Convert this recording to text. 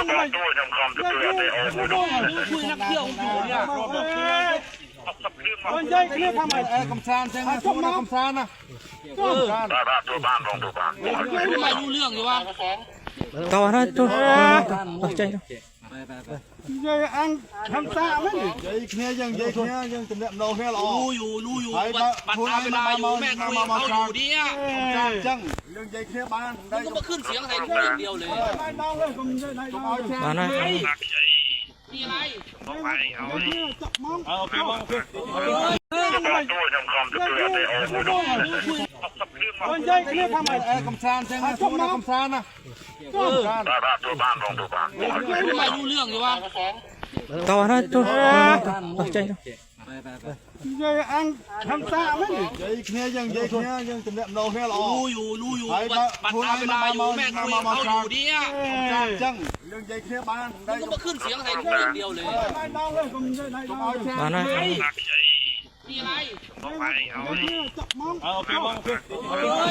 คุยนักเที่ยวอยู่เนี่ยมันใหญ่เรียกทำไมกำซานใช่ไหมทุกคนกำซานนะตัวบ้านลองตัวบ้านไม่รู้เรื่องอยู่ว่าต่อนะจุ๊ใจใหญ่อังทำซาไหมใหญ่เนี้ยยังจำเนียมเราแค่เรารู้อยู่บัตรตาเวลาอยู่แม่คุยเขาอยู่เนี่ยจังเรื่องใหญ่เนี้ยบ้านมึงก็มาขึ้นเสียงใส่กูอย่างเดียวเลยมาหน่อยมีอะไรมันใหญ่เรียกทำไมกำซานใช่ไหมทุกคนกำซานนะตัวบ้านลองตัวบ้านไม่รู้เรื่องอยู่ว่าต่อนะจุ๊ใจใหญ่อังทำซาไหมใหญ่เนี้ยยังจำเนียมเราแค่เรารู้อยู่บัตรตาเวลาอยู่แม่คุยเขาอยู่เนี่ยจังเรื่องใหญ่เนี้ยบ้านมึงก็มาขึ้นเสียงใส่กูอย่างเดียวเลยมาหน่อยมีอะไร